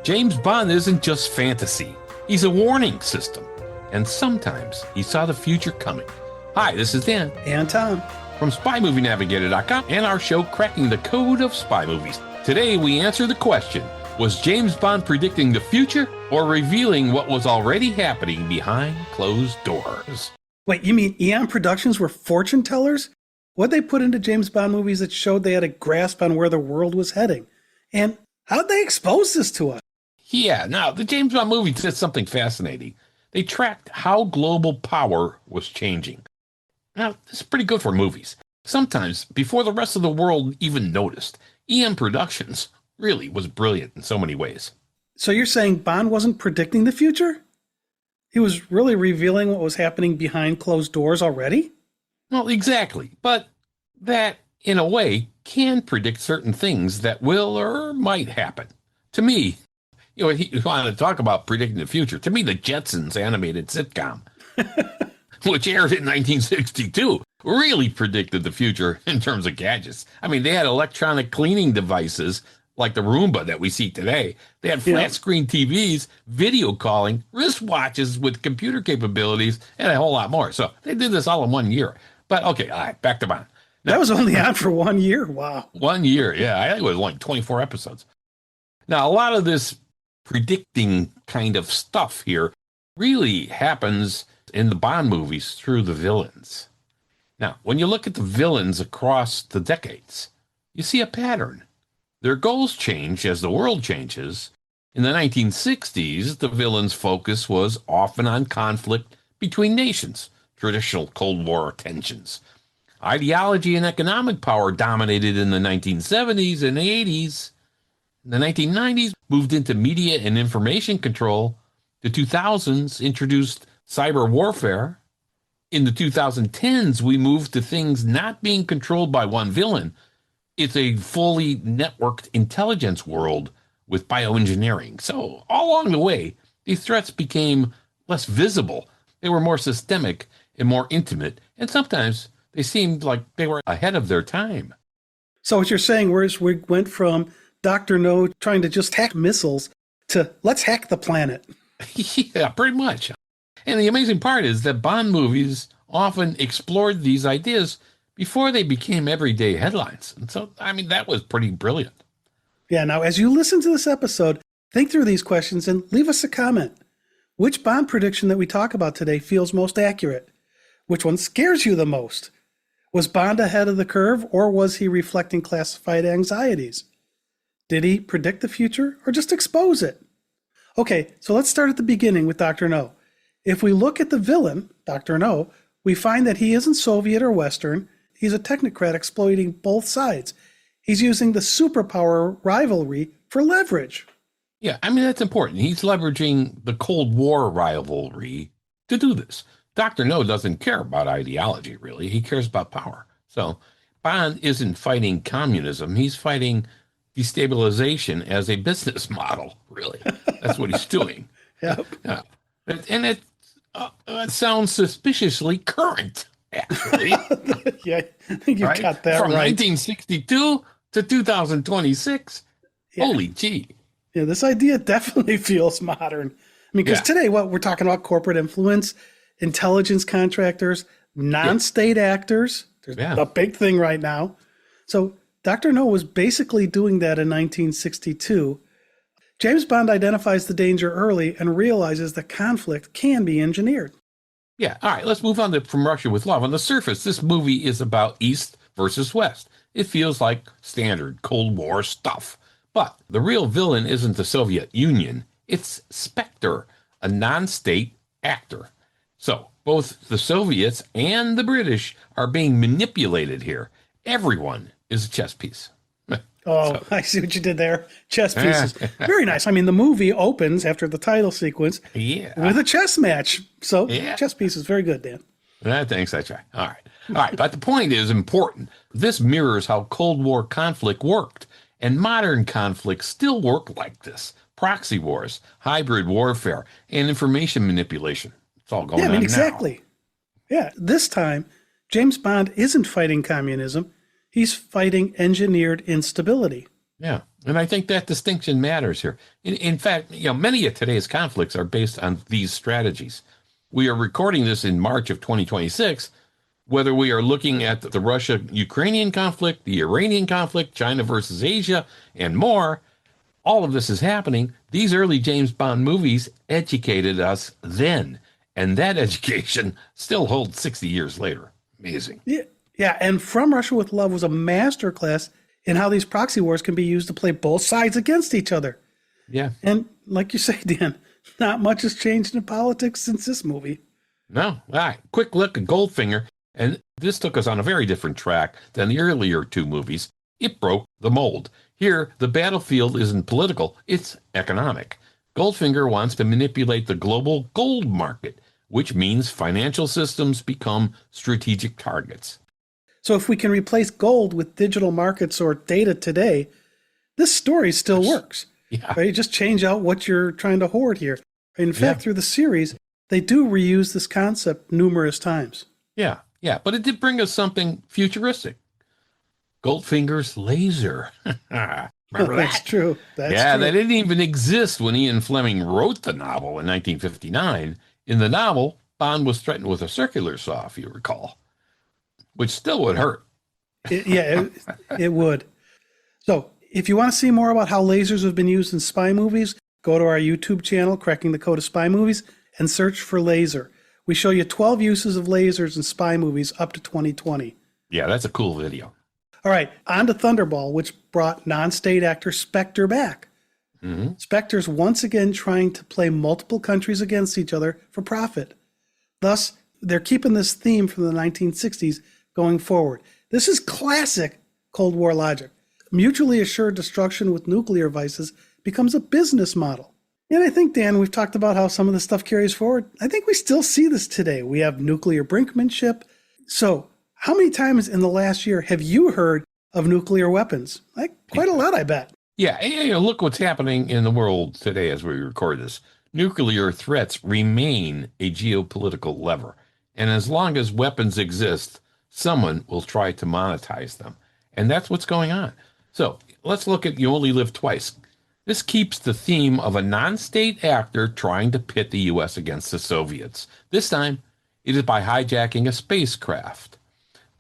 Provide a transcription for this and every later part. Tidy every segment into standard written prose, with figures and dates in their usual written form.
James Bond isn't just fantasy. He's a warning system. And sometimes he saw the future coming. Hi, this is Dan. And Tom. From SpyMovieNavigator.com and our show, Cracking the Code of Spy Movies. Today, we answer the question, was James Bond predicting the future or revealing what was already happening behind closed doors? Wait, you mean Eon Productions were fortune tellers? What'd they put into James Bond movies that showed they had a grasp on where the world was heading? And how'd they expose this to us? Yeah, now, the James Bond movie did something fascinating. They tracked how global power was changing. Now, this is pretty good for movies. Sometimes, before the rest of the world even noticed, EM Productions really was brilliant in so many ways. So you're saying Bond wasn't predicting the future? He was really revealing what was happening behind closed doors already? Well, exactly. But that, in a way, can predict certain things that will or might happen. To me, you want to talk about predicting the future. To me, the Jetsons animated sitcom, which aired in 1962, really predicted the future in terms of gadgets. I mean, they had electronic cleaning devices like the Roomba that we see today. They had flat screen TVs, video calling, wristwatches with computer capabilities, and a whole lot more. So they did this all in 1 year. But okay, all right, back to Bond. Now, that was only on for 1 year. Wow. 1 year, yeah. I think it was like 24 episodes. Now, a lot of this predicting kind of stuff here really happens in the Bond movies through the villains. Now, when you look at the villains across the decades, you see a pattern. Their goals change as the world changes. In the 1960s, the villains' focus was often on conflict between nations, traditional Cold War tensions. Ideology and economic power dominated in the 1970s and 80s. The 1990s moved into media and information control. The 2000s introduced cyber warfare. In the 2010s, we moved to things not being controlled by one villain. It's a fully networked intelligence world with bioengineering. So all along the way, these threats became less visible. They were more systemic and more intimate. And sometimes they seemed like they were ahead of their time. So what you're saying is we went from Dr. No trying to just hack missiles to let's hack the planet. Yeah, pretty much. And the amazing part is that Bond movies often explored these ideas before they became everyday headlines. And so, I mean, that was pretty brilliant. Yeah, now as you listen to this episode, think through these questions and leave us a comment. Which Bond prediction that we talk about today feels most accurate? Which one scares you the most? Was Bond ahead of the curve, or was he reflecting classified anxieties? Did he predict the future or just expose it? Okay, so let's start at the beginning with Dr. No. If we look at the villain, Dr. No, we find that he isn't Soviet or Western. He's a technocrat exploiting both sides. He's using the superpower rivalry for leverage. Yeah, I mean, that's important. He's leveraging the Cold War rivalry to do this. Dr. No doesn't care about ideology, really. He cares about power. So Bond isn't fighting communism. He's fighting destabilization as a business model, really. That's what he's doing. Yep. Yeah. And it sounds suspiciously current, actually. Yeah, I think you got that From right. 1962 to 2026. Yeah. Holy gee. Yeah, this idea definitely feels modern. I mean, because today, what we're talking about corporate influence, intelligence contractors, non-state actors. There's a big thing right now. So Dr. No was basically doing that in 1962. James Bond identifies the danger early and realizes that conflict can be engineered. Yeah, all right, let's move on to From Russia with Love. On the surface, this movie is about East versus West. It feels like standard Cold War stuff. But the real villain isn't the Soviet Union. It's Spectre, a non-state actor. So both the Soviets and the British are being manipulated here. Everyone is a chess piece. Oh, I see what you did there. Chess pieces. Very nice. I mean, the movie opens after the title sequence with a chess match. So chess pieces. Very good, Dan. Thanks, that's right. All right. All right. But the point is important. This mirrors how Cold War conflict worked. And modern conflicts still work like this. Proxy wars, hybrid warfare, and information manipulation. It's all going on now. Exactly. Yeah. This time, James Bond isn't fighting communism. He's fighting engineered instability. Yeah. And I think that distinction matters here. In fact, many of today's conflicts are based on these strategies. We are recording this in March of 2026. Whether we are looking at the Russia-Ukrainian conflict, the Iranian conflict, China versus Asia, and more, all of this is happening. These early James Bond movies educated us then, and that education still holds 60 years later. Amazing. Yeah, yeah. And From Russia with Love was a masterclass in how these proxy wars can be used to play both sides against each other. Yeah. And like you say, Dan, not much has changed in politics since this movie. No. All right. Quick look at Goldfinger. And this took us on a very different track than the earlier two movies. It broke the mold. Here, the battlefield isn't political, it's economic. Goldfinger wants to manipulate the global gold market, which means financial systems become strategic targets. So if we can replace gold with digital markets or data today, this story still works. Yeah. Right? You just change out what you're trying to hoard here. In fact, through the series, they do reuse this concept numerous times. Yeah. Yeah, but it did bring us something futuristic. Goldfinger's laser. Remember that? That's true. That's yeah, true. that didn't even exist when Ian Fleming wrote the novel in 1959. In the novel, Bond was threatened with a circular saw, if you recall, which still would hurt. It would. So if you want to see more about how lasers have been used in spy movies, go to our YouTube channel, Cracking the Code of Spy Movies, and search for laser. We show you 12 uses of lasers in spy movies up to 2020. Yeah, that's a cool video. All right, on to Thunderball, which brought non-state actor Spectre back. Mm-hmm. Spectre's once again trying to play multiple countries against each other for profit. Thus, they're keeping this theme from the 1960s going forward. This is classic Cold War logic. Mutually assured destruction with nuclear devices becomes a business model. And I think, Dan, we've talked about how some of this stuff carries forward. I think we still see this today. We have nuclear brinkmanship. So how many times in the last year have you heard of nuclear weapons? Like quite a lot, I bet. Yeah, look what's happening in the world today as we record this. Nuclear threats remain a geopolitical lever. And as long as weapons exist, someone will try to monetize them. And that's what's going on. So let's look at You Only Live Twice. This keeps the theme of a non-state actor trying to pit the U.S. against the Soviets. This time, it is by hijacking a spacecraft.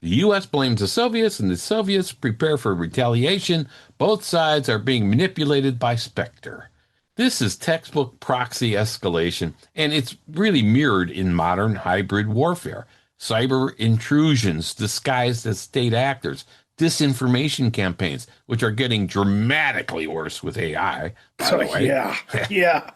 The U.S. blames the Soviets, and the Soviets prepare for retaliation. Both sides are being manipulated by Spectre. This is textbook proxy escalation, and it's really mirrored in modern hybrid warfare. Cyber intrusions disguised as state actors, disinformation campaigns, which are getting dramatically worse with AI, by the way. Yeah.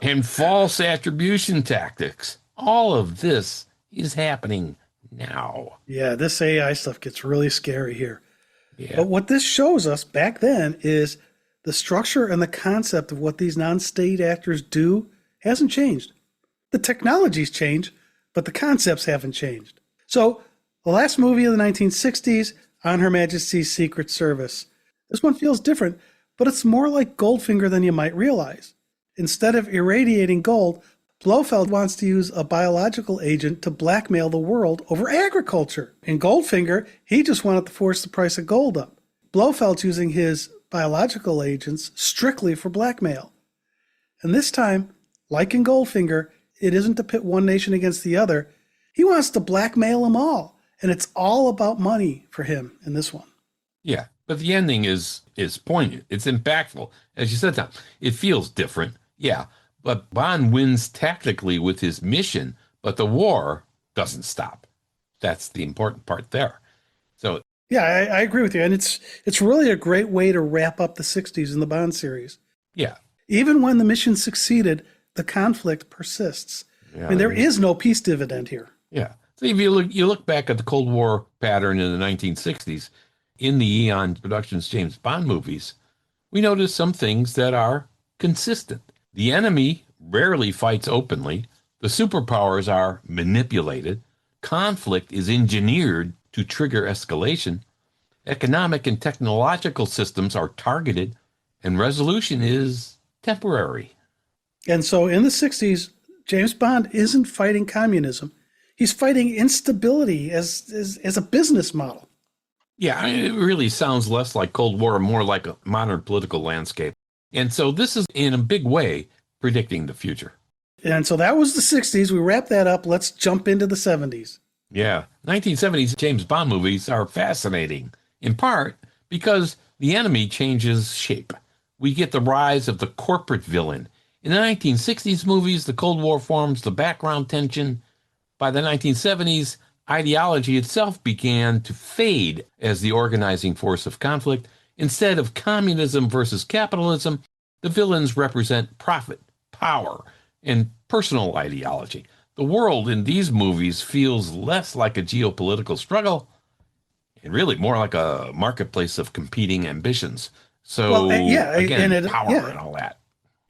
And false attribution tactics. All of this is happening now. Yeah, this AI stuff gets really scary here. Yeah. But what this shows us back then is the structure and the concept of what these non-state actors do hasn't changed. The technology's changed, but the concepts haven't changed. So the last movie of the 1960s, On Her Majesty's Secret Service. This one feels different, but it's more like Goldfinger than you might realize. Instead of irradiating gold, Blofeld wants to use a biological agent to blackmail the world over agriculture. In Goldfinger, he just wanted to force the price of gold up. Blofeld's using his biological agents strictly for blackmail. And this time, like in Goldfinger, it isn't to pit one nation against the other. He wants to blackmail them all. And it's all about money for him in this one. Yeah, but the ending is poignant. It's impactful. As you said, Tom, it feels different. Yeah, but Bond wins tactically with his mission, but the war doesn't stop. That's the important part there. So yeah, I agree with you. And it's really a great way to wrap up the 60s in the Bond series. yeah. Even when the mission succeeded, the conflict persists. Yeah, I mean, there is no peace dividend here. Yeah. So if you look back at the Cold War pattern in the 1960s, in the Eon Productions James Bond movies, we notice some things that are consistent. The enemy rarely fights openly. The superpowers are manipulated. Conflict is engineered to trigger escalation. Economic and technological systems are targeted, and resolution is temporary. And so in the 60s, James Bond isn't fighting communism. He's fighting instability as a business model. Yeah, it really sounds less like Cold War, more like a modern political landscape. And so this is, in a big way, predicting the future. And so that was the 60s. We wrap that up. Let's jump into the 70s. Yeah, 1970s James Bond movies are fascinating, in part because the enemy changes shape. We get the rise of the corporate villain. In the 1960s movies, the Cold War forms the background tension. By the 1970s, ideology itself began to fade as the organizing force of conflict. Instead of communism versus capitalism, the villains represent profit, power, and personal ideology. The world in these movies feels less like a geopolitical struggle and really more like a marketplace of competing ambitions. Well, So yeah, and again, it, power yeah, and all that.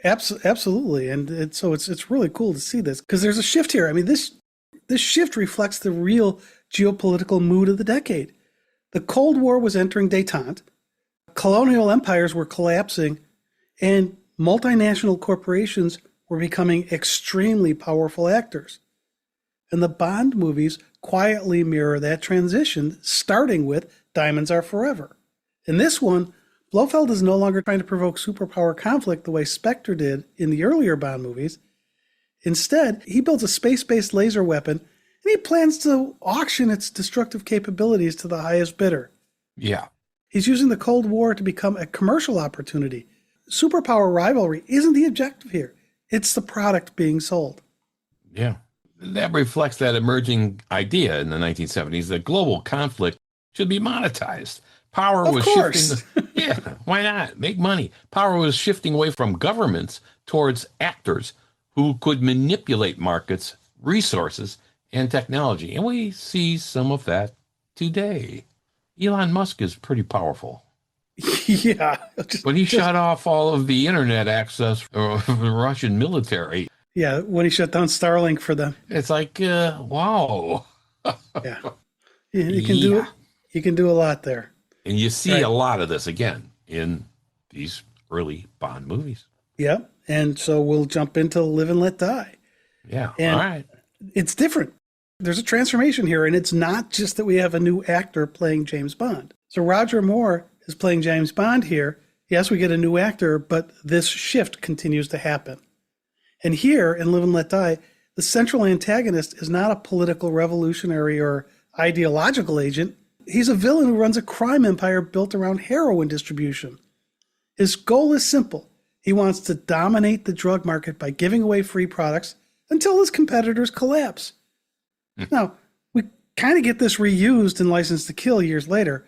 absolutely. And so it's really cool to see this because there's a shift here. I mean, this shift reflects the real geopolitical mood of the decade. The Cold War was entering détente, colonial empires were collapsing, and multinational corporations were becoming extremely powerful actors. And the Bond movies quietly mirror that transition, starting with Diamonds Are Forever. In this one, Blofeld is no longer trying to provoke superpower conflict the way Spectre did in the earlier Bond movies. Instead, he builds a space-based laser weapon, and he plans to auction its destructive capabilities to the highest bidder. Yeah. He's using the Cold War to become a commercial opportunity. Superpower rivalry isn't the objective here. It's the product being sold. Yeah. That reflects that emerging idea in the 1970s that global conflict should be monetized. Power Of was course. shifting. Yeah, why not? Make money. Power was shifting away from governments towards actors who could manipulate markets, resources, and technology. And we see some of that today. Elon Musk is pretty powerful. Yeah. But he shut off all of the internet access for the Russian military. Yeah, when he shut down Starlink for them. It's like, wow. Yeah. You can do Yeah. it. You can do a lot there. And you see Right. a lot of this again in these early Bond movies. Yeah. And so we'll jump into Live and Let Die. Yeah. And All right. it's different. There's a transformation here, and it's not just that we have a new actor playing James Bond. So Roger Moore is playing James Bond here. Yes, we get a new actor, but this shift continues to happen. And here in Live and Let Die, the central antagonist is not a political revolutionary or ideological agent. He's a villain who runs a crime empire built around heroin distribution. His goal is simple. He wants to dominate the drug market by giving away free products until his competitors collapse. Now, we kind of get this reused in License to Kill years later,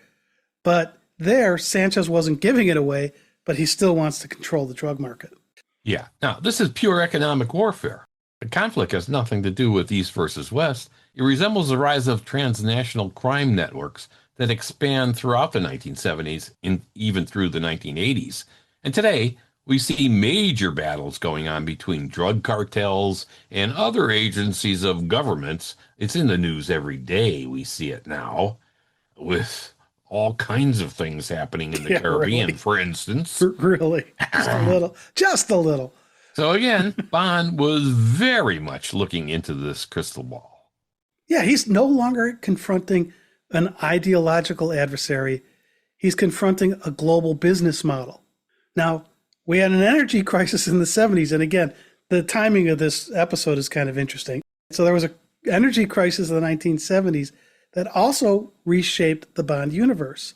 but there, Sanchez wasn't giving it away, but he still wants to control the drug market. Yeah. Now, this is pure economic warfare. The conflict has nothing to do with East versus West. It resembles the rise of transnational crime networks that expand throughout the 1970s and even through the 1980s. And today, we see major battles going on between drug cartels and other agencies of governments. It's in the news every day. We see it now with all kinds of things happening in the Yeah, Caribbean, really. for instance. Really, just a little, just a little. So again, Bond was very much looking into this crystal ball. Yeah, he's no longer confronting an ideological adversary. He's confronting a global business model. Now, we had an energy crisis in the 70s. And again, the timing of this episode is kind of interesting. So there was an energy crisis in the 1970s that also reshaped the Bond universe.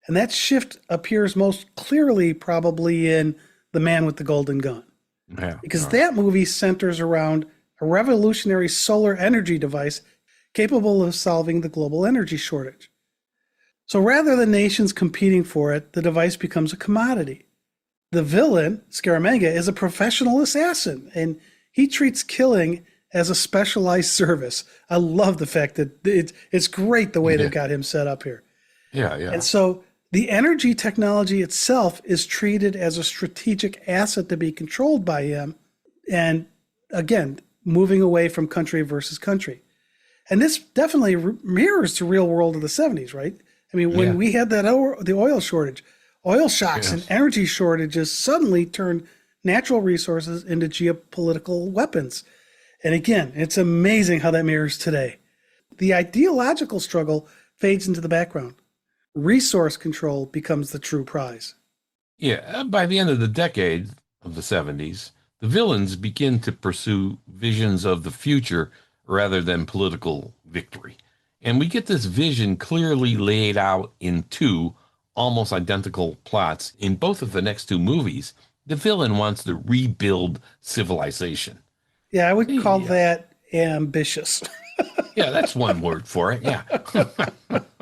And that shift appears most clearly probably in The Man with the Golden Gun. Yeah. Because that movie centers around a revolutionary solar energy device capable of solving the global energy shortage. So rather than nations competing for it, the device becomes a commodity. The villain, Scaramanga, is a professional assassin, and he treats killing as a specialized service. I love the fact that it's great the way they've got him set up here. Yeah, yeah. And so the energy technology itself is treated as a strategic asset to be controlled by him. And again, moving away from country versus country. And this definitely mirrors the real world of the 70s, right? I mean, when we had that the oil shortage, oil shocks and energy shortages suddenly turned natural resources into geopolitical weapons. And again, it's amazing how that mirrors today. The ideological struggle fades into the background. resource control becomes the true prize. Yeah, by the end of the decade of the 70s, the villains begin to pursue visions of the future rather than political victory. And we get this vision clearly laid out in two almost identical plots in both of the next two movies. The villain wants to rebuild civilization. Yeah, I would call Yeah, that ambitious. yeah, that's one word for it. Yeah.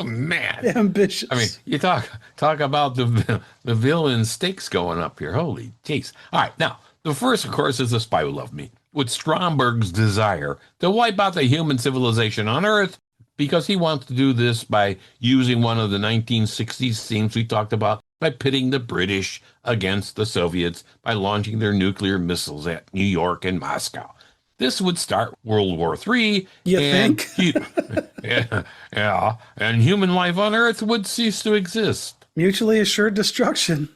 Man. I mean, Ambitious. you talk about the villain stakes going up here. Holy jeez. All right, now the first, of course, is The Spy Who Loved Me, with Stromberg's desire to wipe out the human civilization on Earth because he wants to do this by using one of the 1960s themes we talked about, by pitting the British against the Soviets by launching their nuclear missiles at New York and Moscow. This would start World War III, You and think? yeah, yeah, and human life on Earth would cease to exist. Mutually assured destruction.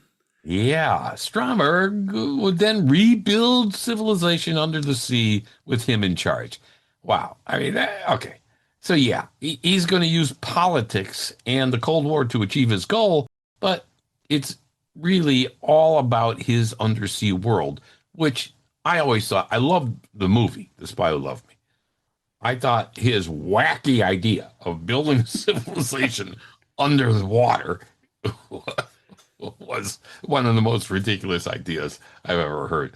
Yeah, Stromberg would then rebuild civilization under the sea with him in charge. Wow. I mean, okay. So, yeah, he's going to use politics and the Cold War to achieve his goal, but it's really all about his undersea world, which I always thought, I loved the movie, The Spy Who Loved Me. I thought his wacky idea of building a civilization under the water was one of the most ridiculous ideas I've ever heard.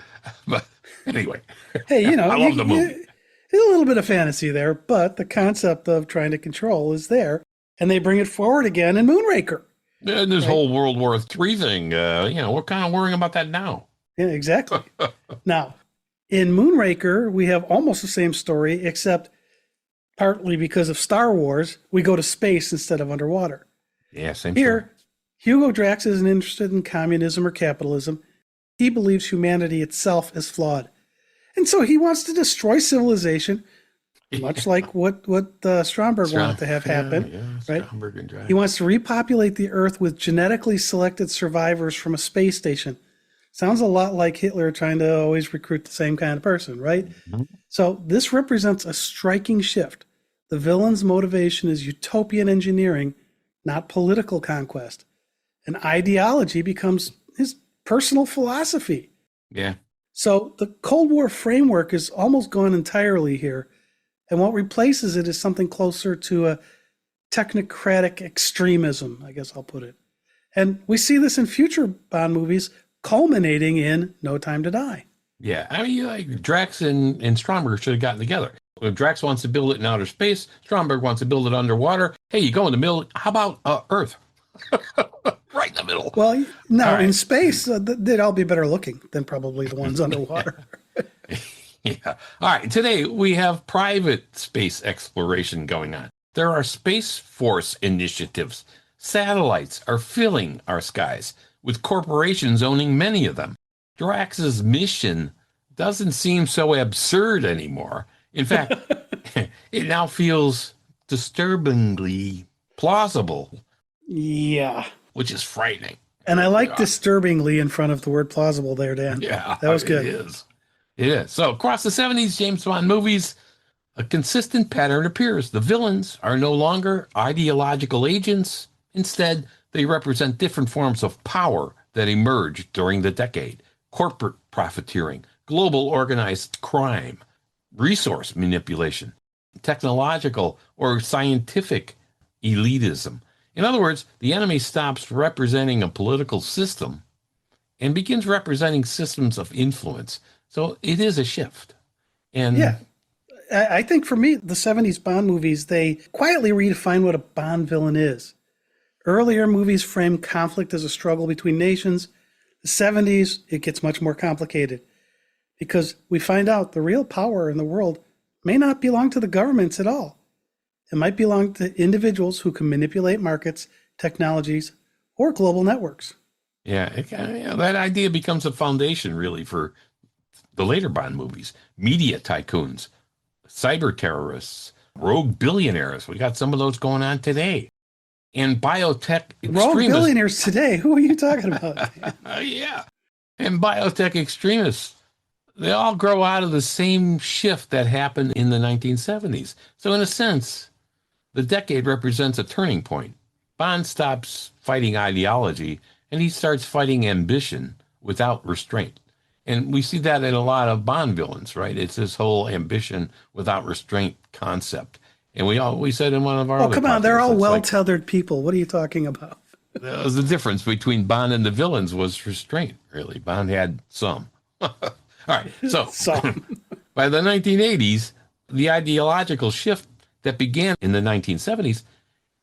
But anyway, Hey, I love the movie. there's a little bit of fantasy there, but the concept of trying to control is there, and they bring it forward again in Moonraker. And this Right? whole World War III thing, we're kind of worrying about that now. Yeah, exactly. Now, in Moonraker, we have almost the same story, except partly because of Star Wars, we go to space instead of underwater. Yeah, same story. Here, Hugo Drax isn't interested in communism or capitalism. He believes humanity itself is flawed. And so he wants to destroy civilization, much like what Stromberg wanted to have happen. Yeah, right? Stromberg and Drax. He wants to repopulate the Earth with genetically selected survivors from a space station. Sounds a lot like Hitler trying to always recruit the same kind of person, right? Mhm. So this represents a striking shift. The villain's motivation is utopian engineering, not political conquest. And ideology becomes his personal philosophy. Yeah. So the Cold War framework is almost gone entirely here. And what replaces it is something closer to a technocratic extremism, I guess I'll put it. And we see this in future Bond movies, culminating in No Time to Die. Yeah, I mean, like Drax and Stromberg should have gotten together. If Drax wants to build it in outer space, Stromberg wants to build it underwater. Hey, you go in the middle. How about Earth? Right in the middle. Well, no, All right. in space, they'd all be better looking than probably the ones underwater. Yeah. All right. Today we have private space exploration going on. There are Space Force initiatives. Satellites are filling our skies, with corporations owning many of them. Drax's mission doesn't seem so absurd anymore. In fact, it now feels disturbingly plausible, Yeah. which is frightening. And I like Yeah. disturbingly in front of the word plausible there, Dan. Yeah, That was good. It is. It is. So across the 70s James Bond movies, a consistent pattern appears. The villains are no longer ideological agents. Instead, they represent different forms of power that emerged during the decade. Corporate profiteering, global organized crime, resource manipulation, technological or scientific elitism. In other words, the enemy stops representing a political system and begins representing systems of influence. So it is a shift. And Yeah. I think for me, the 70s Bond movies, they quietly redefine what a Bond villain is. Earlier movies framed conflict as a struggle between nations. The 70s, it gets much more complicated because we find out the real power in the world may not belong to the governments at all. It might belong to individuals who can manipulate markets, technologies, or global networks. yeah, that idea becomes a foundation really for the later Bond movies. Media tycoons, cyber terrorists, rogue billionaires. We got some of those going on today. And biotech Rogue extremists. billionaires today. Who are you talking about? Yeah. And biotech extremists. They all grow out of the same shift that happened in the 1970s. So in a sense, the decade represents a turning point. Bond stops fighting ideology and he starts fighting ambition without restraint. And we see that in a lot of Bond villains, right? It's this whole ambition without restraint concept. And we said in one of our Oh, other come on. They're podcasts, all it's like well-tethered people. What are you talking about? the difference between Bond and the villains was restraint, really. Bond had some. All right. So Some. by the 1980s, the ideological shift that began in the 1970s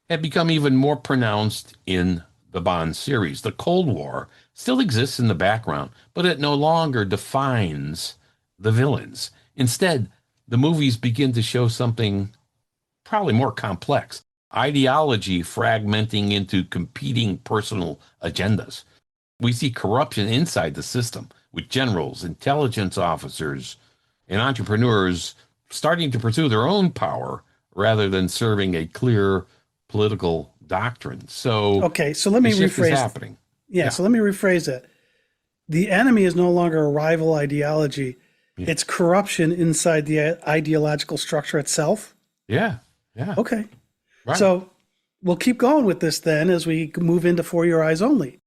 had become even more pronounced in the Bond series. The Cold War still exists in the background, but it no longer defines the villains. Instead, the movies begin to show something probably more complex: ideology fragmenting into competing personal agendas. We see corruption inside the system, with generals, intelligence officers, and entrepreneurs starting to pursue their own power rather than serving a clear political doctrine. So, Okay, so let me the shift is rephrase. happening. Yeah, Yeah. so let me rephrase it. The enemy is no longer a rival ideology. Yeah. It's corruption inside the ideological structure itself. Yeah. Yeah. Okay. Right. So we'll keep going with this then as we move into For Your Eyes Only.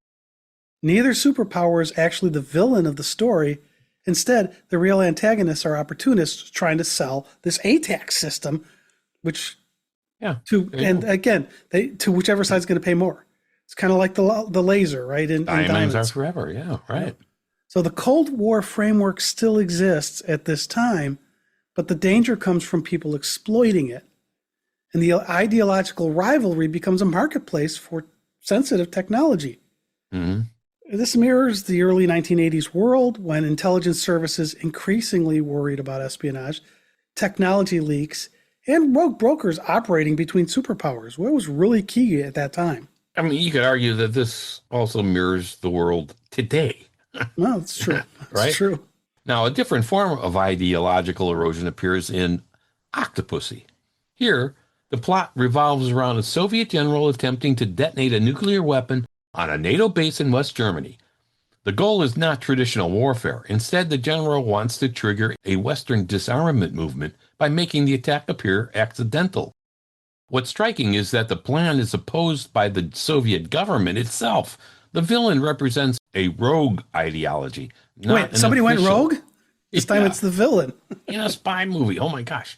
Neither superpower is actually the villain of the story. Instead, the real antagonists are opportunists trying to sell this ATAC system, which Yeah. to whichever side's going to pay more. It's kind of like the laser, right? In Diamonds are forever. Yeah. Right. So the Cold War framework still exists at this time, but the danger comes from people exploiting it. And the ideological rivalry becomes a marketplace for sensitive technology. Mm-hmm. This mirrors the early 1980s world when intelligence services increasingly worried about espionage, technology leaks, and rogue brokers operating between superpowers. What was really key at that time? I mean, you could argue that this also mirrors the world today. No, it's true. Right? It's true. Now, a different form of ideological erosion appears in Octopussy. Here, the plot revolves around a Soviet general attempting to detonate a nuclear weapon on a NATO base in West Germany. The goal is not traditional warfare. Instead, the general wants to trigger a Western disarmament movement by making the attack appear accidental. What's striking is that the plan is opposed by the Soviet government itself. The villain represents a rogue ideology. Wait, somebody went rogue? This time it's the villain. In a spy movie. Oh my gosh.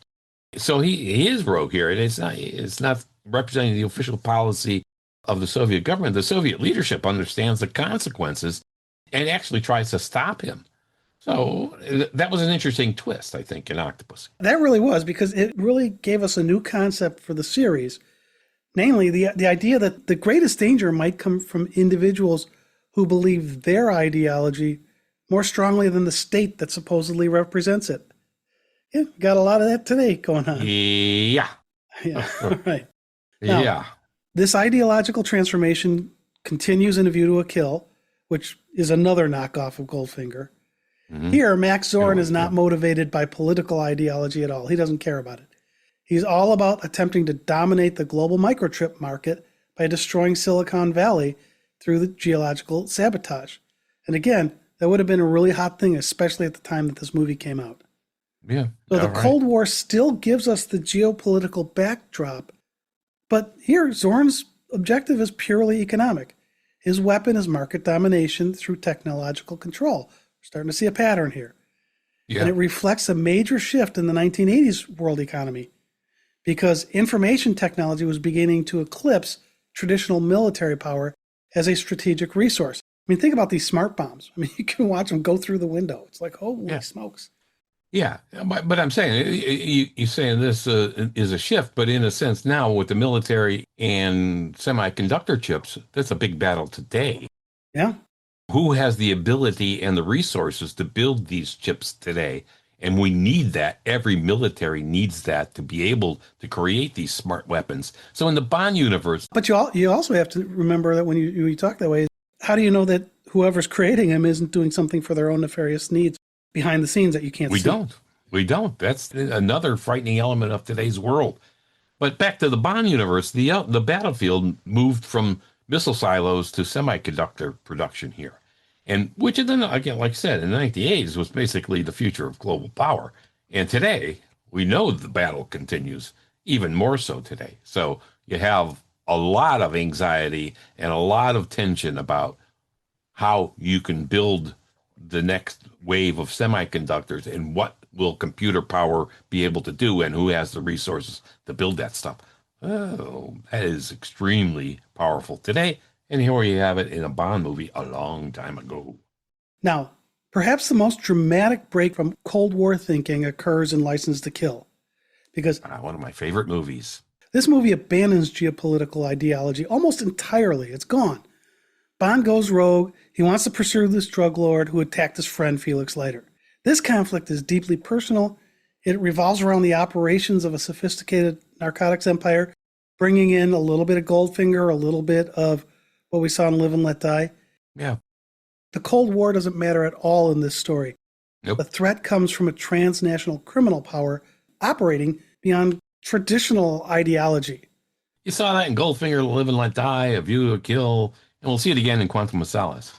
So he is rogue here. It's not representing the official policy of the Soviet government. The Soviet leadership understands the consequences and actually tries to stop him. So that was an interesting twist, I think, in Octopus. That really was, because it really gave us a new concept for the series. Namely, the idea that the greatest danger might come from individuals who believe their ideology more strongly than the state that supposedly represents it. Yeah, got a lot of that today going on. Yeah. Yeah, right. Now, Yeah. this ideological transformation continues in A View to a Kill, which is another knockoff of Goldfinger. Mhm. Here, Max Zorn Yeah, is not motivated by political ideology at all. He doesn't care about it. He's all about attempting to dominate the global microchip market by destroying Silicon Valley through the geological sabotage. And again, that would have been a really hot thing, especially at the time that this movie came out. Yeah. So the All right. Cold War still gives us the geopolitical backdrop, but here Zorn's objective is purely economic. His weapon is market domination through technological control. We're starting to see a pattern here. Yeah. And it reflects a major shift in the 1980s world economy because information technology was beginning to eclipse traditional military power as a strategic resource. I mean, think about these smart bombs. I mean, you can watch them go through the window. It's like, holy smokes. Yeah, but I'm saying you're saying this is a shift, but in a sense now with the military and semiconductor chips, that's a big battle today. Yeah. Who has the ability and the resources to build these chips today? And we need that. Every military needs that to be able to create these smart weapons. So in the Bond universe, But you also have to remember that when you talk that way, how do you know that whoever's creating them isn't doing something for their own nefarious needs behind the scenes that you can't see? We don't. That's another frightening element of today's world. But back to the Bond universe, the battlefield moved from missile silos to semiconductor production here. And which, again, like I said, in the 1980s was basically the future of global power. And today, we know the battle continues even more so today. So you have a lot of anxiety and a lot of tension about how you can build the next wave of semiconductors and what will computer power be able to do and who has the resources to build that stuff. Oh, that is extremely powerful today. And here you have it in a Bond movie a long time ago. Now, perhaps the most dramatic break from Cold War thinking occurs in License to Kill, because One of my favorite movies. this movie abandons geopolitical ideology almost entirely. It's gone. Bond goes rogue. He wants to pursue this drug lord who attacked his friend Felix Leiter. This conflict is deeply personal. It revolves around the operations of a sophisticated narcotics empire, bringing in a little bit of Goldfinger, a little bit of what we saw in Live and Let Die. Yeah. The Cold War doesn't matter at all in this story. Nope. The threat comes from a transnational criminal power operating beyond traditional ideology. You saw that in Goldfinger, Live and Let Die, A View to a Kill, and we'll see it again in Quantum of Solace.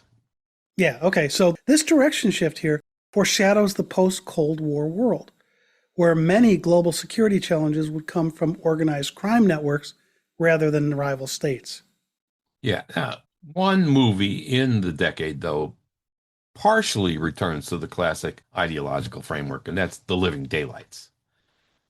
Yeah, okay, so this direction shift here foreshadows the post-Cold War world, where many global security challenges would come from organized crime networks rather than rival states. Yeah. One movie in the decade, though, partially returns to the classic ideological framework, and that's The Living Daylights.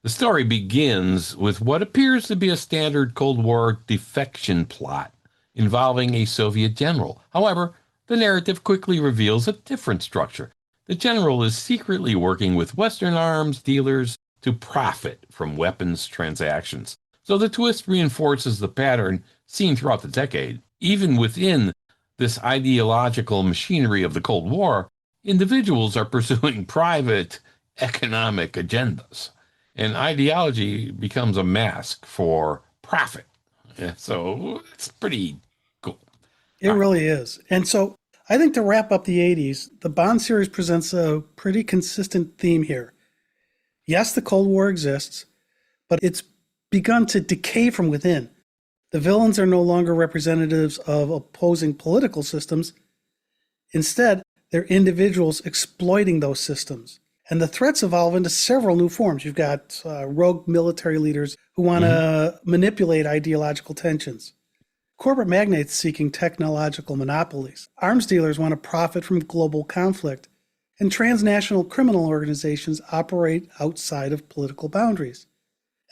The story begins with what appears to be a standard Cold War defection plot involving a Soviet general. However, the narrative quickly reveals a different structure. The general is secretly working with Western arms dealers to profit from weapons transactions. So the twist reinforces the pattern seen throughout the decade. Even within this ideological machinery of the Cold War, individuals are pursuing private economic agendas, and ideology becomes a mask for profit. Yeah, so it's pretty cool. It really is. And so I think to wrap up the 80s, the Bond series presents a pretty consistent theme here. Yes, the Cold War exists, but it's begun to decay from within. The villains are no longer representatives of opposing political systems. Instead, they're individuals exploiting those systems. And the threats evolve into several new forms. You've got rogue military leaders who want to manipulate ideological tensions, corporate magnates seeking technological monopolies, arms dealers want to profit from global conflict, and transnational criminal organizations operate outside of political boundaries.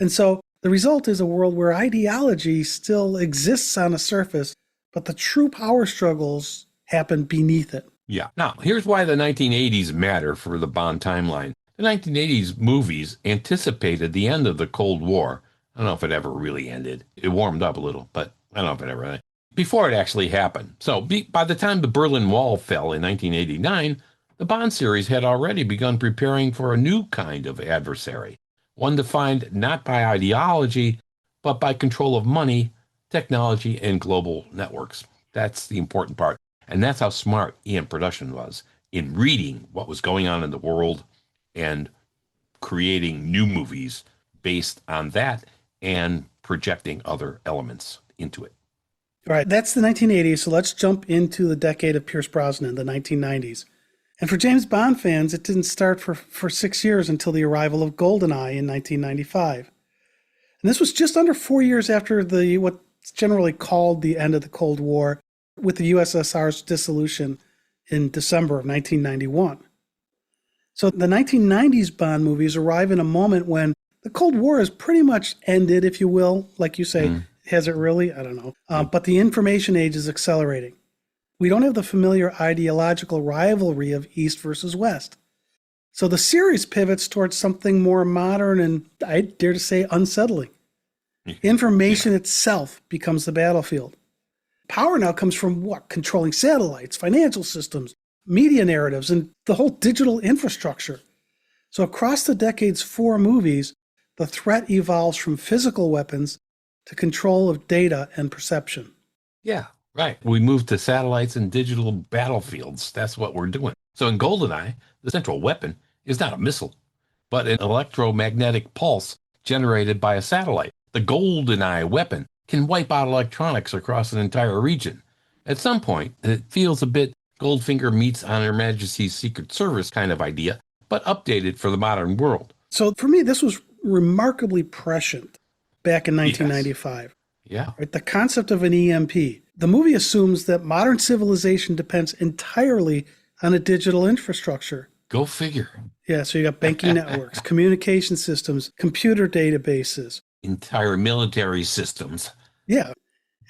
And so the result is a world where ideology still exists on the surface, but the true power struggles happen beneath it. Yeah. Now, here's why the 1980s matter for the Bond timeline. The 1980s movies anticipated the end of the Cold War. I don't know if it ever really ended. It warmed up a little, but I don't know if it ever ended. Before it actually happened. So by the time the Berlin Wall fell in 1989, the Bond series had already begun preparing for a new kind of adversary, one defined not by ideology, but by control of money, technology, and global networks. That's the important part. And that's how smart EM Production was in reading what was going on in the world and creating new movies based on that and projecting other elements into it. All right, that's the 1980s, so let's jump into the decade of Pierce Brosnan, the 1990s. And for James Bond fans, it didn't start for 6 years until the arrival of GoldenEye in 1995. And this was just under 4 years after what's generally called the end of the Cold War, with the USSR's dissolution in December of 1991. So the 1990s Bond movies arrive in a moment when the Cold War is pretty much ended, if you will. Like you say, has it really? I don't know. But the information age is accelerating. We don't have the familiar ideological rivalry of East versus West. So the series pivots towards something more modern and, I dare to say, unsettling. Information itself becomes the battlefield. Power now comes from what? Controlling satellites, financial systems, media narratives, and the whole digital infrastructure. So across the decade's 4 movies, the threat evolves from physical weapons to control of data and perception. Yeah, right. We moved to satellites and digital battlefields. That's what we're doing. So in GoldenEye, the central weapon is not a missile, but an electromagnetic pulse generated by a satellite. The GoldenEye weapon can wipe out electronics across an entire region. At some point, it feels a bit Goldfinger meets On Her Majesty's Secret Service kind of idea, but updated for the modern world. So for me, this was remarkably prescient back in 1995. Yeah. Right? The concept of an EMP. The movie assumes that modern civilization depends entirely on a digital infrastructure. Go figure. Yeah, so you got banking networks, communication systems, computer databases. Entire military systems. Yeah.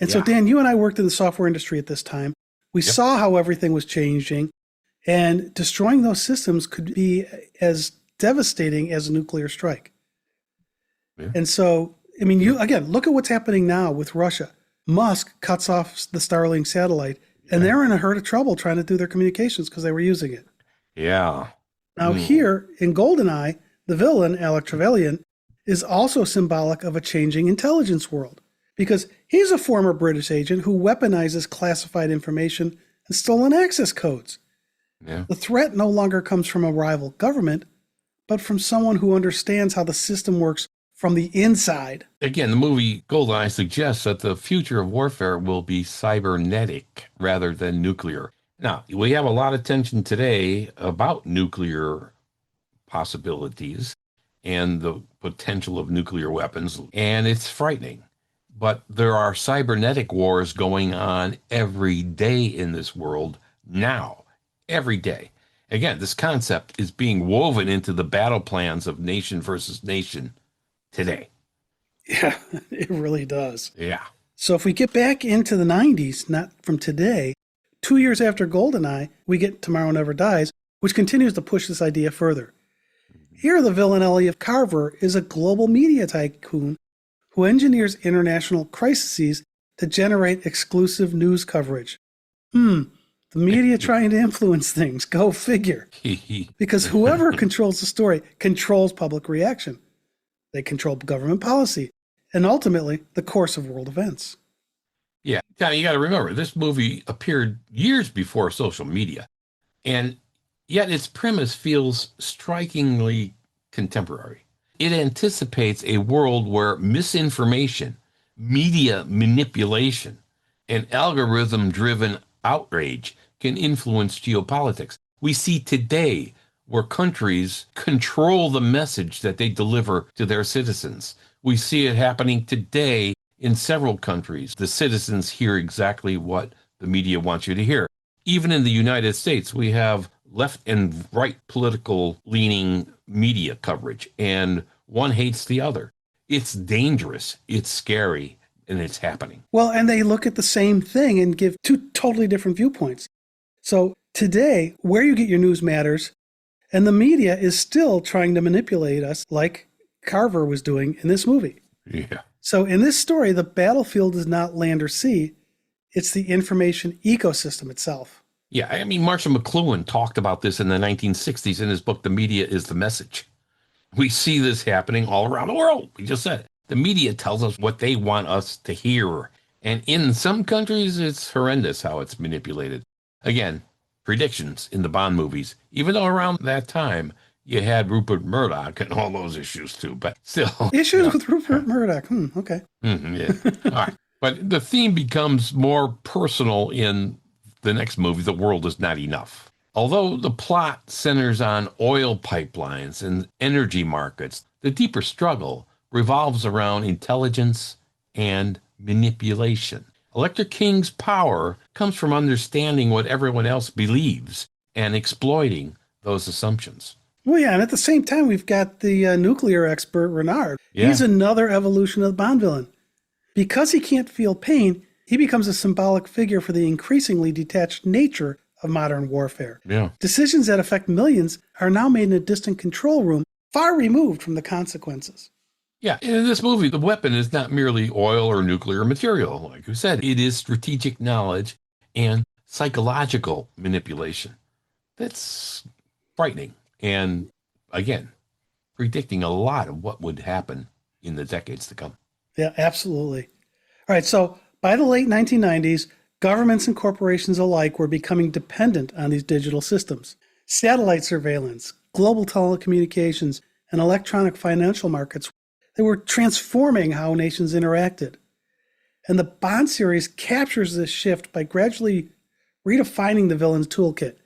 And so, Yeah. Dan, you and I worked in the software industry at this time. We Yep. saw how everything was changing, and destroying those systems could be as devastating as a nuclear strike. Yeah. And so, I mean, you again, look at what's happening now with Russia. Musk cuts off the Starlink satellite, and they're in a herd of trouble trying to do their communications because they were using it. Yeah. Now, here in GoldenEye, the villain, Alec Trevelyan, is also symbolic of a changing intelligence world because he's a former British agent who weaponizes classified information and stolen access codes. Yeah. The threat no longer comes from a rival government, but from someone who understands how the system works from the inside. Again, the movie GoldenEye suggests that the future of warfare will be cybernetic rather than nuclear. Now, we have a lot of tension today about nuclear possibilities and the potential of nuclear weapons, and it's frightening. But there are cybernetic wars going on every day in this world now, every day. Again, this concept is being woven into the battle plans of nation versus nation today. Yeah, it really does. Yeah. So if we get back into the 90s, not from today, 2 years after GoldenEye, we get Tomorrow Never Dies, which continues to push this idea further. Here, the villain Elliot Carver is a global media tycoon who engineers international crises to generate exclusive news coverage. The media trying to influence things. Go figure. Because whoever controls the story controls public reaction. They control government policy and ultimately the course of world events. Yeah. Now, you got to remember, this movie appeared years before social media, and yet its premise feels strikingly contemporary. It anticipates a world where misinformation, media manipulation, and algorithm-driven outrage can influence geopolitics. We see today where countries control the message that they deliver to their citizens. We see it happening today in several countries. The citizens hear exactly what the media wants you to hear. Even in the United States, we have left and right political leaning media coverage, and one hates the other. It's dangerous, it's scary, and it's happening. Well, and they look at the same thing and give two totally different viewpoints. So today, where you get your news matters, and the media is still trying to manipulate us like Carver was doing in this movie. Yeah. So in this story, the battlefield is not land or sea. It's the information ecosystem itself. Yeah, I mean, Marshall McLuhan talked about this in the 1960s in his book, The Media is the Message. We see this happening all around the world. We just said it. The media tells us what they want us to hear. And in some countries, it's horrendous how it's manipulated. Again, predictions in the Bond movies, even though around that time, you had Rupert Murdoch and all those issues too, but still. Issues with Rupert Murdoch. Okay. Yeah. All right. But the theme becomes more personal in the next movie, The World Is Not Enough. Although the plot centers on oil pipelines and energy markets, the deeper struggle revolves around intelligence and manipulation. Electra King's power comes from understanding what everyone else believes and exploiting those assumptions. Well, yeah, and at the same time, we've got the nuclear expert, Renard. Yeah. He's another evolution of the Bond villain. Because he can't feel pain, he becomes a symbolic figure for the increasingly detached nature of modern warfare. Yeah. Decisions that affect millions are now made in a distant control room, far removed from the consequences. Yeah, in this movie, the weapon is not merely oil or nuclear material. Like you said, it is strategic knowledge and psychological manipulation. That's frightening. And again, predicting a lot of what would happen in the decades to come. Yeah, absolutely. All right, so by the late 1990s, governments and corporations alike were becoming dependent on these digital systems. Satellite surveillance, global telecommunications, and electronic financial markets, they were transforming how nations interacted. And the Bond series captures this shift by gradually redefining the villain's toolkit.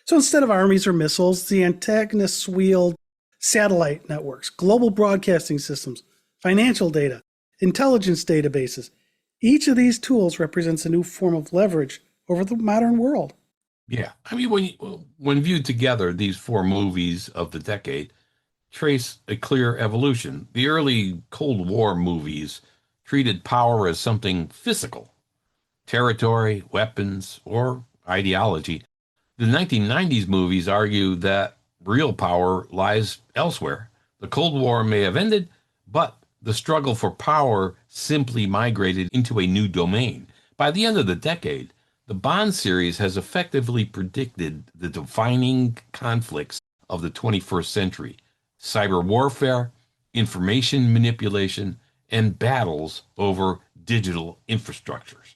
So instead of armies or missiles, the antagonists wield satellite networks, global broadcasting systems, financial data, intelligence databases, Each of these tools represents a new form of leverage over the modern world. Yeah. I mean, when viewed together, these four movies of the decade trace a clear evolution. The early Cold War movies treated power as something physical, territory, weapons, or ideology. The 1990s movies argue that real power lies elsewhere. The Cold War may have ended, but the struggle for power simply migrated into a new domain. By the end of the decade, the Bond series has effectively predicted the defining conflicts of the 21st century: cyber warfare, information manipulation, and battles over digital infrastructures.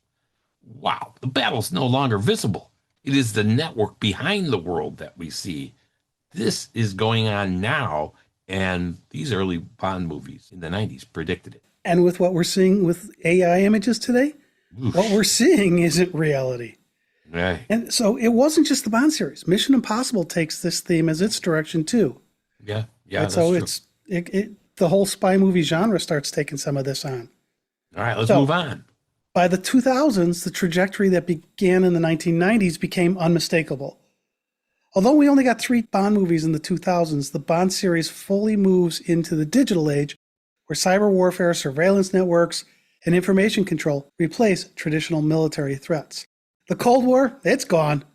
Wow, the battle's no longer visible. It is the network behind the world that we see. This is going on now, and these early Bond movies in the 90s predicted it. And with what we're seeing with AI images today, what we're seeing isn't reality. Right. And so it wasn't just the Bond series. Mission Impossible takes this theme as its direction too. Yeah, yeah. Right? So the whole spy movie genre starts taking some of this on. All right, let's move on. By the 2000s, the trajectory that began in the 1990s became unmistakable. Although we only got 3 Bond movies in the 2000s, the Bond series fully moves into the digital age, where cyber warfare, surveillance networks, and information control replace traditional military threats. The Cold War, it's gone.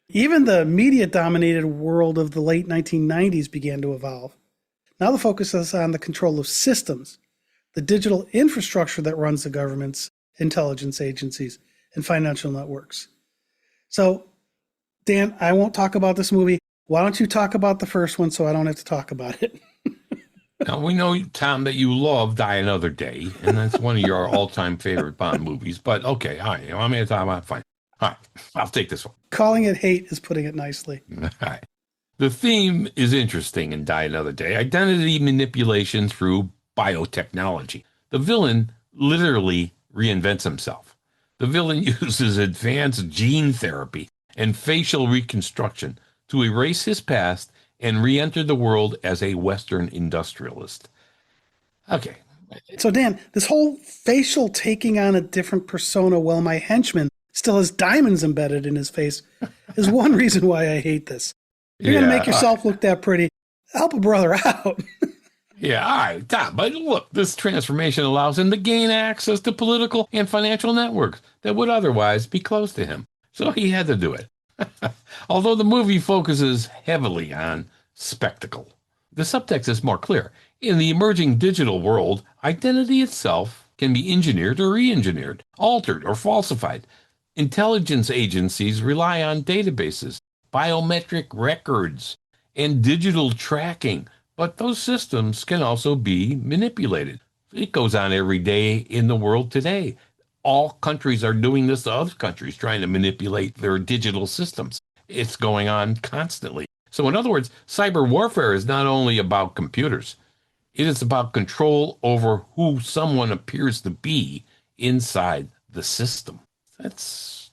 Even the media-dominated world of the late 1990s began to evolve. Now the focus is on the control of systems, the digital infrastructure that runs the governments, intelligence agencies, and financial networks. So, Dan, I won't talk about this movie. Why don't you talk about the first one so I don't have to talk about it? Now, we know, Tom, that you love Die Another Day, and that's one of your all-time favorite Bond movies. But okay, all right, I'm going to talk about it. Fine. All right, I'll take this one. Calling it hate is putting it nicely. All right. The theme is interesting in Die Another Day: identity manipulation through biotechnology. The villain literally reinvents himself. The villain uses advanced gene therapy and facial reconstruction to erase his past and re-enter the world as a Western industrialist. Okay. So, Dan, this whole facial taking on a different persona while my henchman still has diamonds embedded in his face is one reason why I hate this. You're going to make yourself look that pretty. Help a brother out. Yeah, all right, Tom, but look, this transformation allows him to gain access to political and financial networks that would otherwise be closed to him. So he had to do it. Although the movie focuses heavily on spectacle, the subtext is more clear. In the emerging digital world, identity itself can be engineered or re-engineered, altered or falsified. Intelligence agencies rely on databases, biometric records, and digital tracking, but those systems can also be manipulated. It goes on every day in the world today. All countries are doing this to other countries, trying to manipulate their digital systems. It's going on constantly. So in other words, cyber warfare is not only about computers. It is about control over who someone appears to be inside the system. That's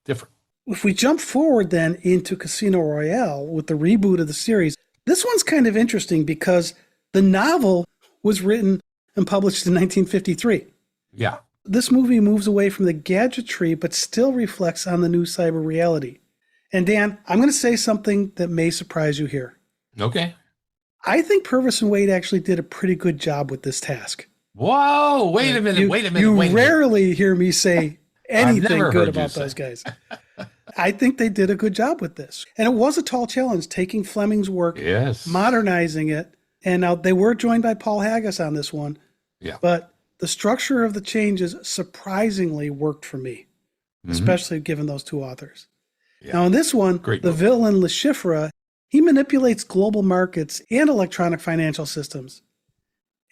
different. If we jump forward then into Casino Royale with the reboot of the series, this one's kind of interesting because the novel was written and published in 1953. Yeah. This movie moves away from the gadgetry, but still reflects on the new cyber reality. And Dan, I'm going to say something that may surprise you here. Okay. I think Purvis and Wade actually did a pretty good job with this task. Whoa, wait a minute. You rarely hear me say anything good about those guys. I think they did a good job with this. And it was a tall challenge, taking Fleming's work, modernizing it. And now they were joined by Paul Haggis on this one. Yeah. But the structure of the changes surprisingly worked for me, especially given those two authors. Yeah. Now in this one, the villain Le Chiffre, he manipulates global markets and electronic financial systems.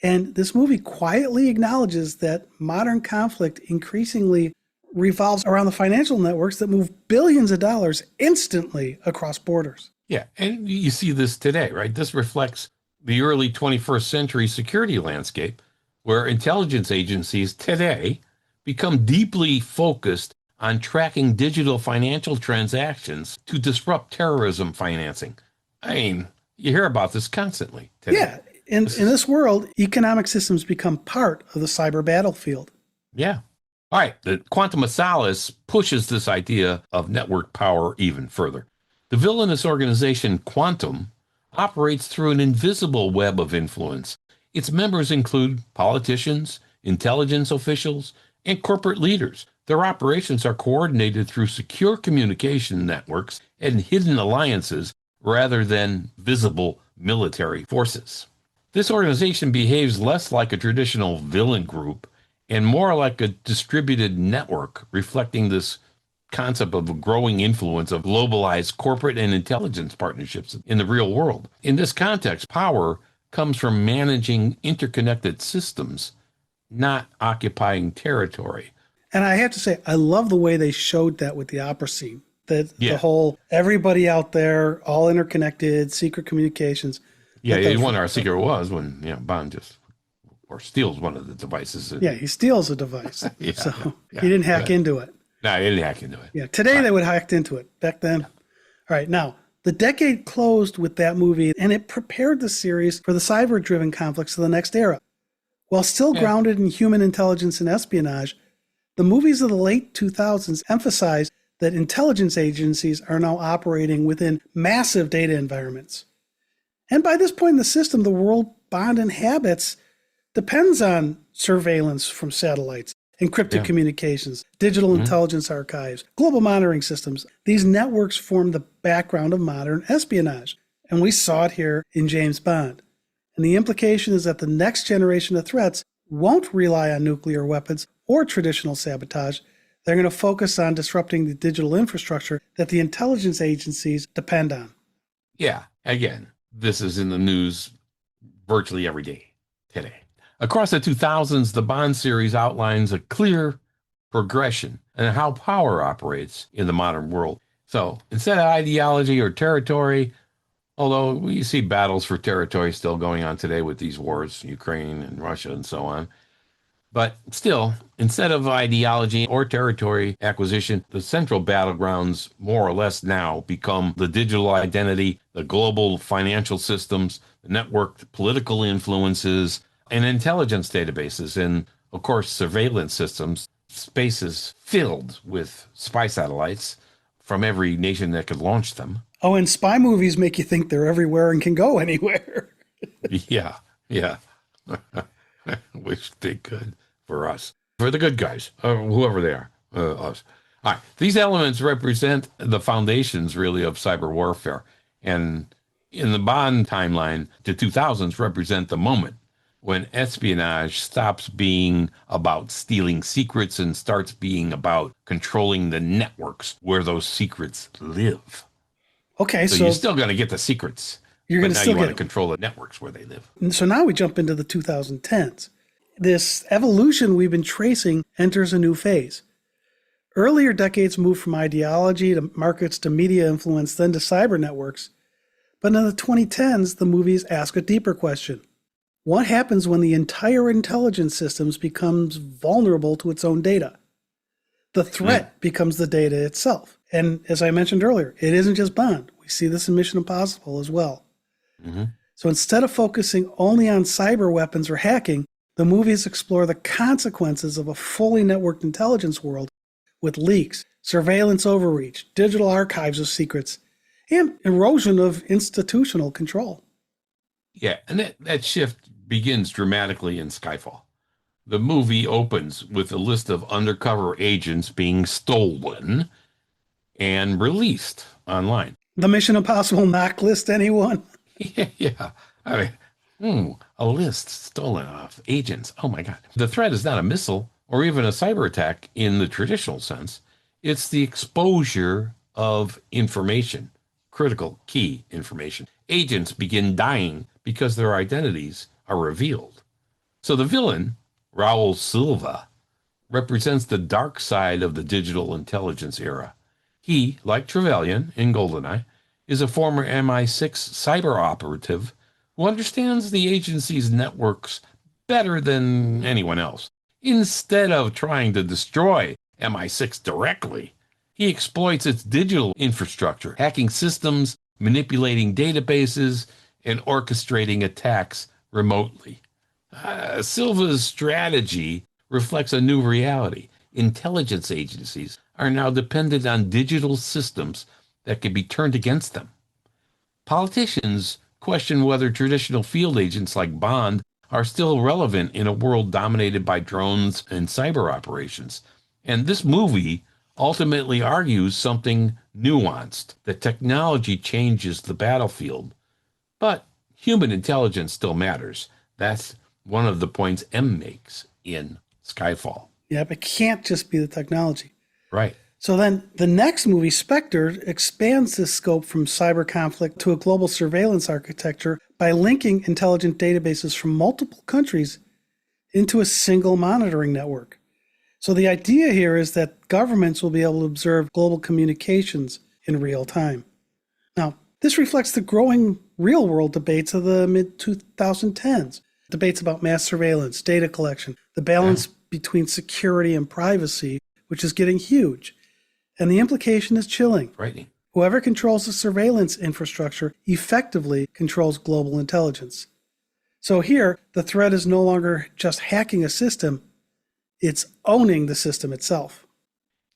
And this movie quietly acknowledges that modern conflict increasingly revolves around the financial networks that move billions of dollars instantly across borders. Yeah, and you see this today, right? This reflects the early 21st century security landscape, where intelligence agencies today become deeply focused on tracking digital financial transactions to disrupt terrorism financing. I mean, you hear about this constantly today. Yeah, in this world, economic systems become part of the cyber battlefield. Yeah. All right, the Quantum of Solace pushes this idea of network power even further. The villainous organization Quantum operates through an invisible web of influence. Its members include politicians, intelligence officials, and corporate leaders. Their operations are coordinated through secure communication networks and hidden alliances rather than visible military forces. This organization behaves less like a traditional villain group and more like a distributed network, reflecting this concept of a growing influence of globalized corporate and intelligence partnerships in the real world. In this context, power comes from managing interconnected systems, not occupying territory. And I have to say, I love the way they showed that with the opera scene. That Yeah. the whole everybody out there, all interconnected, secret communications. Yeah, That you wonder how secret it was when Bond just or steals one of the devices. Yeah, he steals a device. Yeah, So yeah, he didn't hack good. into it. No, he didn't hack into it. Yeah, today Right. they would have hacked into it. Back then. All right, now, the decade closed with that movie, and it prepared the series for the cyber-driven conflicts of the next era. While still Yeah. grounded in human intelligence and espionage, the movies of the late 2000s emphasized that intelligence agencies are now operating within massive data environments. And by this point in the system, the world Bond inhabits depends on surveillance from satellites, encrypted Yeah. communications, digital intelligence archives, global monitoring systems. These networks form the background of modern espionage. And we saw it here in James Bond. And the implication is that the next generation of threats won't rely on nuclear weapons or traditional sabotage. They're going to focus on disrupting the digital infrastructure that the intelligence agencies depend on. Yeah. Again, this is in the news virtually every day today. Across the 2000s, the Bond series outlines a clear progression in how power operates in the modern world. So instead of ideology or territory, although we see battles for territory still going on today with these wars, Ukraine and Russia and so on. But still, instead of ideology or territory acquisition, the central battlegrounds more or less now become the digital identity, the global financial systems, the networked political influences, and intelligence databases, and of course, surveillance systems, spaces filled with spy satellites from every nation that could launch them. Oh, and spy movies make you think they're everywhere and can go anywhere. Yeah, yeah. Wish they could for us, for the good guys, whoever they are, us. All right. These elements represent the foundations, really, of cyber warfare. And in the Bond timeline, the 2000s represent the moment when espionage stops being about stealing secrets and starts being about controlling the networks where those secrets live. Okay, So so you're still going to get the secrets, you're but going to now still you want get to control the networks where they live. it. So now we jump into the 2010s. This evolution we've been tracing enters a new phase. Earlier decades moved from ideology to markets to media influence, then to cyber networks. But in the 2010s, the movies ask a deeper question. What happens when the entire intelligence systems becomes vulnerable to its own data? The threat becomes the data itself. And as I mentioned earlier, it isn't just Bond. We see this in Mission Impossible as well. Mm-hmm. So instead of focusing only on cyber weapons or hacking, the movies explore the consequences of a fully networked intelligence world with leaks, surveillance overreach, digital archives of secrets, and erosion of institutional control. Yeah, and that shift begins dramatically in Skyfall. The movie opens with a list of undercover agents being stolen and released online. The Mission Impossible knock list, anyone? Yeah. I mean, a list stolen of agents. Oh my God. The threat is not a missile or even a cyber attack in the traditional sense. It's the exposure of information, critical key information. Agents begin dying because their identities are revealed. So the villain, Raul Silva, represents the dark side of the digital intelligence era. He, like Trevelyan in GoldenEye, is a former MI6 cyber operative who understands the agency's networks better than anyone else. Instead of trying to destroy MI6 directly, he exploits its digital infrastructure, hacking systems, manipulating databases, and orchestrating attacks remotely. Silva's strategy reflects a new reality. intelligence agencies are now dependent on digital systems that can be turned against them. Politicians question whether traditional field agents like Bond are still relevant in a world dominated by drones and cyber operations. And this movie ultimately argues something nuanced, that technology changes the battlefield, but human intelligence still matters. That's one of the points M makes in Skyfall. Yeah, but it can't just be the technology. Right. So then the next movie, Spectre, expands this scope from cyber conflict to a global surveillance architecture by linking intelligent databases from multiple countries into a single monitoring network. So the idea here is that governments will be able to observe global communications in real time. Now, this reflects the growing real-world debates of the mid-2010s. Debates about mass surveillance, data collection, the balance between security and privacy, which is getting huge. And the implication is chilling. Frightening. Whoever controls the surveillance infrastructure effectively controls global intelligence. So here, the threat is no longer just hacking a system, it's owning the system itself.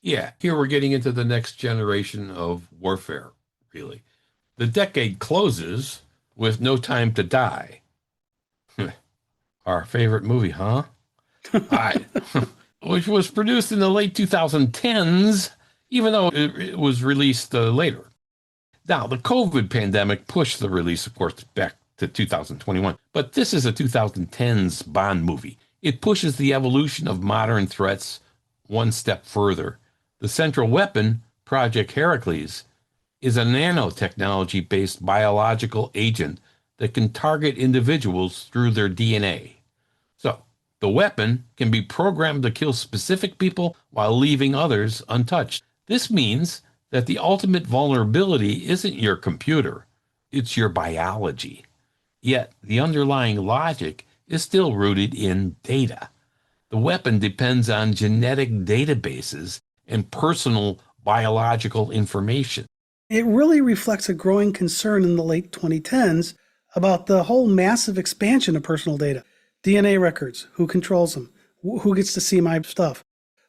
Yeah, here we're getting into the next generation of warfare, really. The decade closes with No Time to Die. Our favorite movie, huh? Which was produced in the late 2010s, even though it was released later. Now, the COVID pandemic pushed the release, of course, back to 2021. But this is a 2010s Bond movie. It pushes the evolution of modern threats one step further. The central weapon, Project Heracles, is a nanotechnology-based biological agent that can target individuals through their DNA. So, the weapon can be programmed to kill specific people while leaving others untouched. This means that the ultimate vulnerability isn't your computer, it's your biology. Yet, the underlying logic is still rooted in data. The weapon depends on genetic databases and personal biological information. It really reflects a growing concern in the late 2010s about the whole massive expansion of personal data. DNA records, who controls them, who gets to see my stuff,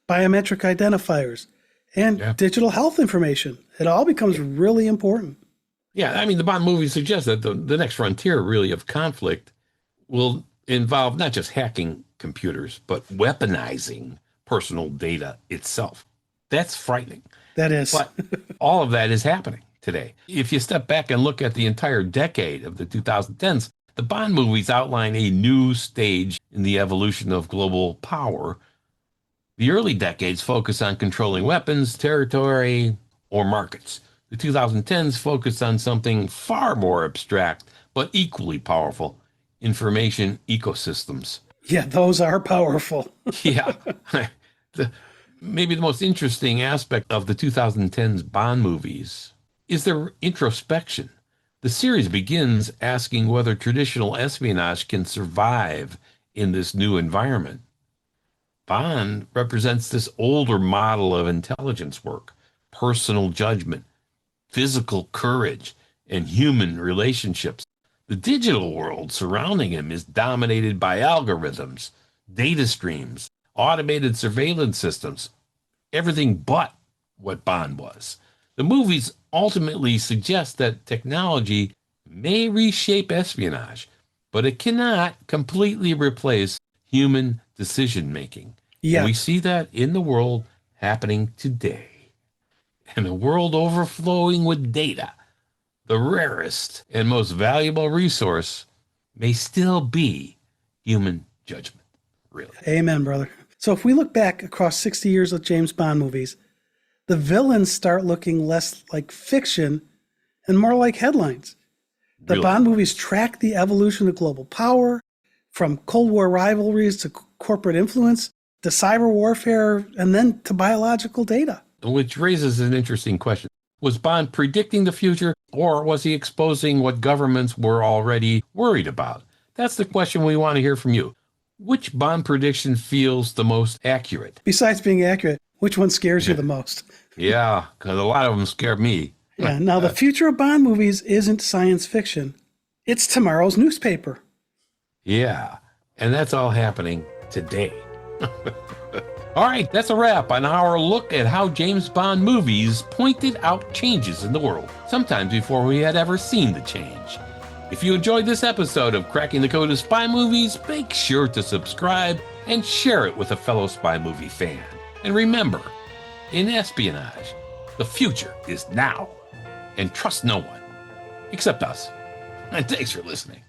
biometric identifiers, and digital health information. It all becomes really important. Yeah, I mean, the Bond movie suggests that the next frontier, really, of conflict will involve not just hacking computers, but weaponizing personal data itself. That's frightening. That is. But all of that is happening today. If you step back and look at the entire decade of the 2010s, the Bond movies outline a new stage in the evolution of global power. The early decades focus on controlling weapons, territory, or markets. The 2010s focused on something far more abstract, but equally powerful: information ecosystems. Yeah, those are powerful. Yeah. Maybe the most interesting aspect of the 2010s Bond movies is their introspection. The series begins asking whether traditional espionage can survive in this new environment. Bond represents this older model of intelligence work, personal judgment, physical courage, and human relationships. The digital world surrounding him is dominated by algorithms, data streams, automated surveillance systems, everything but what Bond was. The movies ultimately suggest that technology may reshape espionage, but it cannot completely replace human decision-making. Yes. And we see that in the world happening today. In a world overflowing with data, the rarest and most valuable resource may still be human judgment, really. Amen, brother. So if we look back across 60 years of James Bond movies, the villains start looking less like fiction and more like headlines. The Bond movies track the evolution of global power, from Cold War rivalries to corporate influence, to cyber warfare, and then to biological data. Which raises an interesting question. Was Bond predicting the future, or was he exposing what governments were already worried about? That's the question we want to hear from you. Which Bond prediction feels the most accurate? Besides being accurate, which one scares you the most? Yeah, because a lot of them scare me. Yeah. Now, the future of Bond movies isn't science fiction. It's tomorrow's newspaper. Yeah, and that's all happening today. All right, that's a wrap on our look at how James Bond movies pointed out changes in the world, sometimes before we had ever seen the change. If you enjoyed this episode of Cracking the Code of Spy Movies, make sure to subscribe and share it with a fellow spy movie fan. And remember, in espionage, the future is now. And trust no one, except us. And thanks for listening.